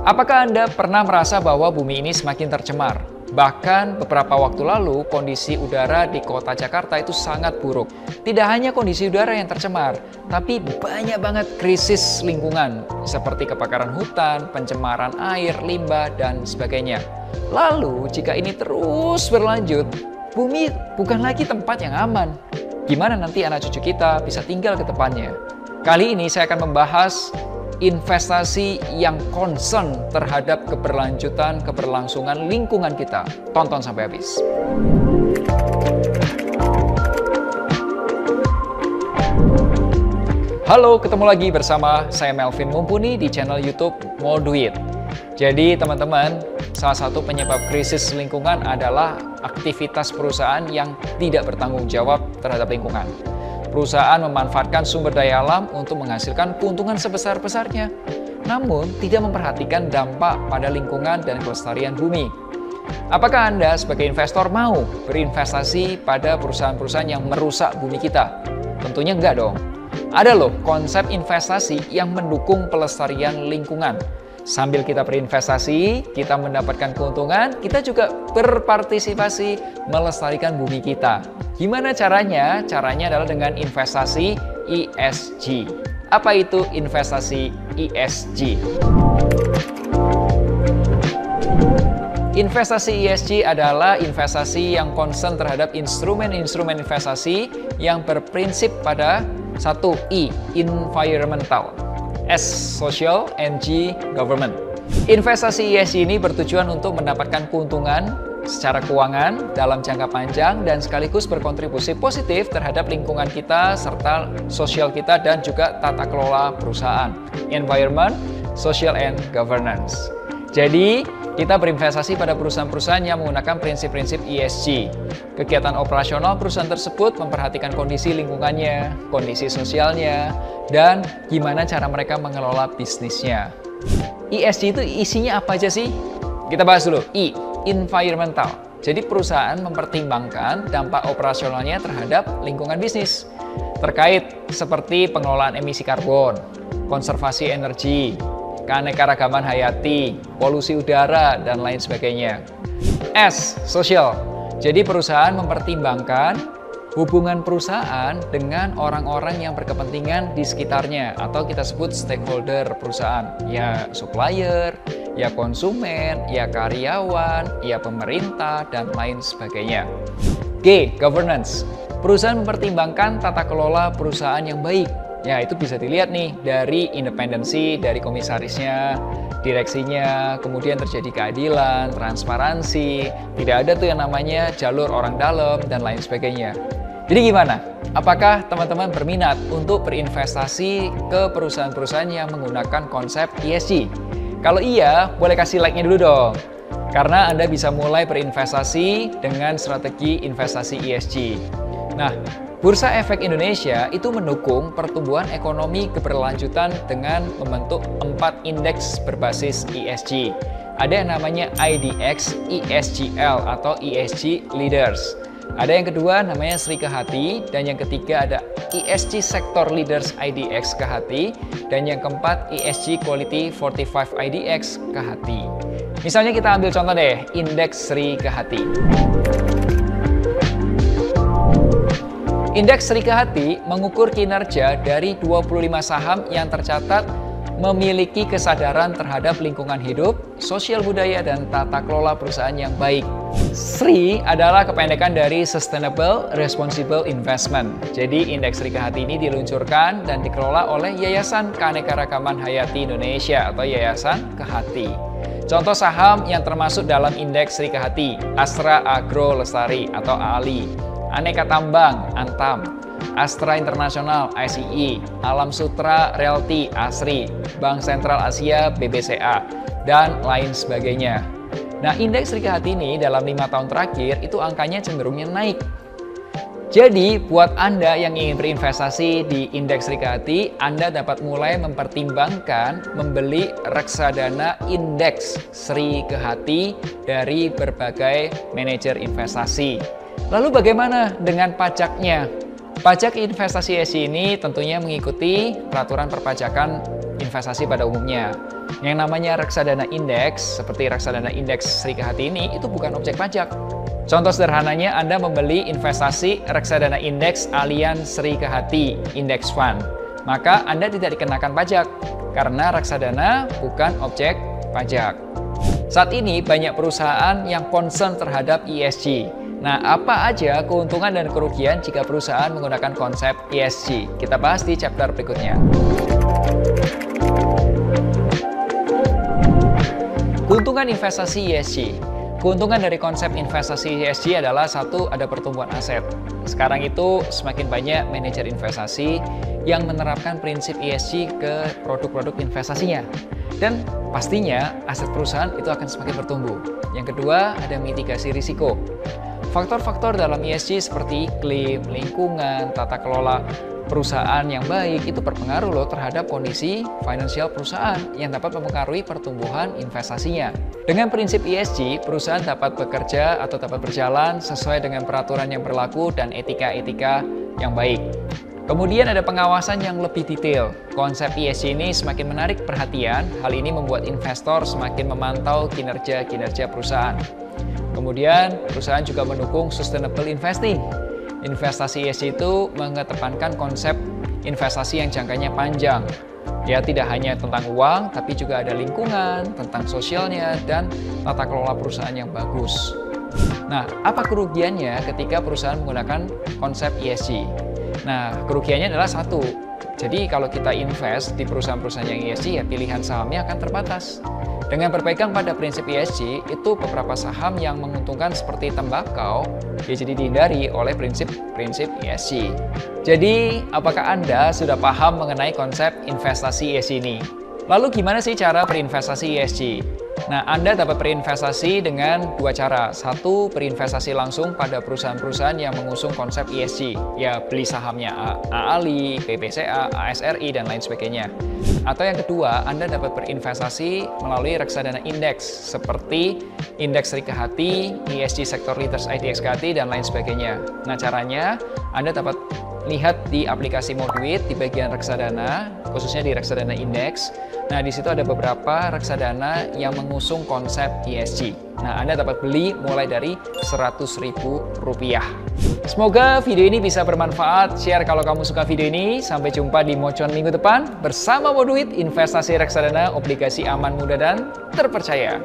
Apakah Anda pernah merasa bahwa bumi ini semakin tercemar? Bahkan beberapa waktu lalu, kondisi udara di kota Jakarta itu sangat buruk. Tidak hanya kondisi udara yang tercemar, tapi banyak banget krisis lingkungan, seperti kebakaran hutan, pencemaran air, limbah, dan sebagainya. Lalu, jika ini terus berlanjut, bumi bukan lagi tempat yang aman. Gimana nanti anak cucu kita bisa tinggal ke depannya? Kali ini saya akan membahas investasi yang concern terhadap keberlangsungan lingkungan kita. Tonton sampai habis. Halo, ketemu lagi bersama saya Melvin Mumpuni di channel YouTube Mau Duit. Jadi teman-teman, salah satu penyebab krisis lingkungan adalah aktivitas perusahaan yang tidak bertanggung jawab terhadap lingkungan. Perusahaan memanfaatkan sumber daya alam untuk menghasilkan keuntungan sebesar-besarnya, namun tidak memperhatikan dampak pada lingkungan dan kelestarian bumi. Apakah Anda sebagai investor mau berinvestasi pada perusahaan-perusahaan yang merusak bumi kita? Tentunya enggak dong. Ada loh konsep investasi yang mendukung pelestarian lingkungan. Sambil kita berinvestasi, kita mendapatkan keuntungan, kita juga berpartisipasi melestarikan bumi kita. Gimana caranya? Caranya adalah dengan investasi ESG. Apa itu investasi ESG? Investasi ESG adalah investasi yang concern terhadap instrumen-instrumen investasi yang berprinsip pada 1. I. Environmental, S. Social, and G. Government. Investasi ESG ini bertujuan untuk mendapatkan keuntungan secara keuangan dalam jangka panjang dan sekaligus berkontribusi positif terhadap lingkungan kita serta sosial kita dan juga tata kelola perusahaan. Environment, Social, and Governance. Jadi, kita berinvestasi pada perusahaan-perusahaan yang menggunakan prinsip-prinsip ESG. Kegiatan operasional perusahaan tersebut memperhatikan kondisi lingkungannya, kondisi sosialnya, dan gimana cara mereka mengelola bisnisnya. ESG itu isinya apa aja sih? Kita bahas dulu. I. Environmental. Jadi perusahaan mempertimbangkan dampak operasionalnya terhadap lingkungan bisnis. Terkait seperti pengelolaan emisi karbon, konservasi energi, keanekaragaman hayati, polusi udara, dan lain sebagainya. S. Social. Jadi perusahaan mempertimbangkan hubungan perusahaan dengan orang-orang yang berkepentingan di sekitarnya, atau kita sebut stakeholder perusahaan. Ya supplier, ya konsumen, ya karyawan, ya pemerintah, dan lain sebagainya. G. Governance. Perusahaan mempertimbangkan tata kelola perusahaan yang baik. Ya, itu bisa dilihat nih dari independensi dari komisarisnya, direksinya, kemudian terjadi keadilan, transparansi, tidak ada tuh yang namanya jalur orang dalam, dan lain sebagainya. Jadi gimana? Apakah teman-teman berminat untuk berinvestasi ke perusahaan-perusahaan yang menggunakan konsep ESG? Kalau iya, boleh kasih like-nya dulu dong. Karena Anda bisa mulai berinvestasi dengan strategi investasi ESG. Nah, Bursa Efek Indonesia itu mendukung pertumbuhan ekonomi keberlanjutan dengan membentuk 4 indeks berbasis ESG. Ada yang namanya IDX ESGL atau ESG Leaders. Ada yang kedua namanya Sri Kehati, dan yang ketiga ada ESG Sector Leaders IDX Kehati, dan yang keempat ESG Quality 45 IDX Kehati. Misalnya kita ambil contoh deh, indeks Sri Kehati. Indeks Sri Kehati mengukur kinerja dari 25 saham yang tercatat memiliki kesadaran terhadap lingkungan hidup, sosial budaya, dan tata kelola perusahaan yang baik. SRI adalah kependekan dari Sustainable Responsible Investment. Jadi indeks Sri Kehati ini diluncurkan dan dikelola oleh Yayasan Keanekaragaman Hayati Indonesia atau Yayasan Kehati. Contoh saham yang termasuk dalam indeks Sri Kehati: Astra Agro Lestari atau ALI, Aneka Tambang, Antam, Astra Internasional, ICI, Alam Sutra Realty, ASRI, Bank Sentral Asia, BBCA, dan lain sebagainya. Nah, indeks Sri Kehati ini dalam 5 tahun terakhir itu angkanya cenderungnya naik. Jadi, buat Anda yang ingin berinvestasi di indeks Sri Kehati, Anda dapat mulai mempertimbangkan membeli reksadana indeks Sri Kehati dari berbagai manajer investasi. Lalu bagaimana dengan pajaknya? Pajak investasi ESG ini tentunya mengikuti peraturan perpajakan investasi pada umumnya. Yang namanya reksadana indeks, seperti reksadana indeks Srikehati ini, itu bukan objek pajak. Contoh sederhananya, Anda membeli investasi reksadana indeks Allianz Srikehati Index Fund. Maka Anda tidak dikenakan pajak, karena reksadana bukan objek pajak. Saat ini banyak perusahaan yang concern terhadap ESG. Nah, apa aja keuntungan dan kerugian jika perusahaan menggunakan konsep ESG? Kita bahas di chapter berikutnya. Keuntungan investasi ESG. Keuntungan dari konsep investasi ESG adalah satu, ada pertumbuhan aset. Sekarang itu semakin banyak manajer investasi yang menerapkan prinsip ESG ke produk-produk investasinya. Dan pastinya aset perusahaan itu akan semakin bertumbuh. Yang kedua, ada mitigasi risiko. Faktor-faktor dalam ESG seperti iklim, lingkungan, tata kelola perusahaan yang baik itu berpengaruh loh terhadap kondisi finansial perusahaan yang dapat mempengaruhi pertumbuhan investasinya. Dengan prinsip ESG, perusahaan dapat bekerja atau dapat berjalan sesuai dengan peraturan yang berlaku dan etika-etika yang baik. Kemudian ada pengawasan yang lebih detail. Konsep ESG ini semakin menarik perhatian, hal ini membuat investor semakin memantau kinerja perusahaan. Kemudian, perusahaan juga mendukung sustainable investing. Investasi ESG itu mengedepankan konsep investasi yang jangkanya panjang. Ya, tidak hanya tentang uang, tapi juga ada lingkungan, tentang sosialnya, dan tata kelola perusahaan yang bagus. Nah, apa kerugiannya ketika perusahaan menggunakan konsep ESG? Nah, kerugiannya adalah satu. Jadi, kalau kita invest di perusahaan-perusahaan yang ESG, ya pilihan sahamnya akan terbatas. Dengan berpegang pada prinsip ESG, itu beberapa saham yang menguntungkan seperti tembakau, ya jadi dihindari oleh prinsip ESG. Jadi, apakah Anda sudah paham mengenai konsep investasi ESG ini? Lalu gimana sih cara berinvestasi ESG? Nah, Anda dapat berinvestasi dengan dua cara. Satu, berinvestasi langsung pada perusahaan-perusahaan yang mengusung konsep ESG. Ya, beli sahamnya AALI, PPCA, ASRI, dan lain sebagainya. Atau yang kedua, Anda dapat berinvestasi melalui reksadana indeks seperti Indeks Srikehati, ESG Sector Leaders IDXKT, dan lain sebagainya. Nah, caranya Anda dapat lihat di aplikasi Moduit di bagian reksadana, khususnya di reksadana indeks. Nah, di situ ada beberapa reksadana yang mengusung konsep ESG. Nah, Anda dapat beli mulai dari Rp100.000. Semoga video ini bisa bermanfaat. Share kalau kamu suka video ini. Sampai jumpa di Mocon minggu depan bersama Moduit, investasi reksadana, obligasi aman, mudah, dan terpercaya.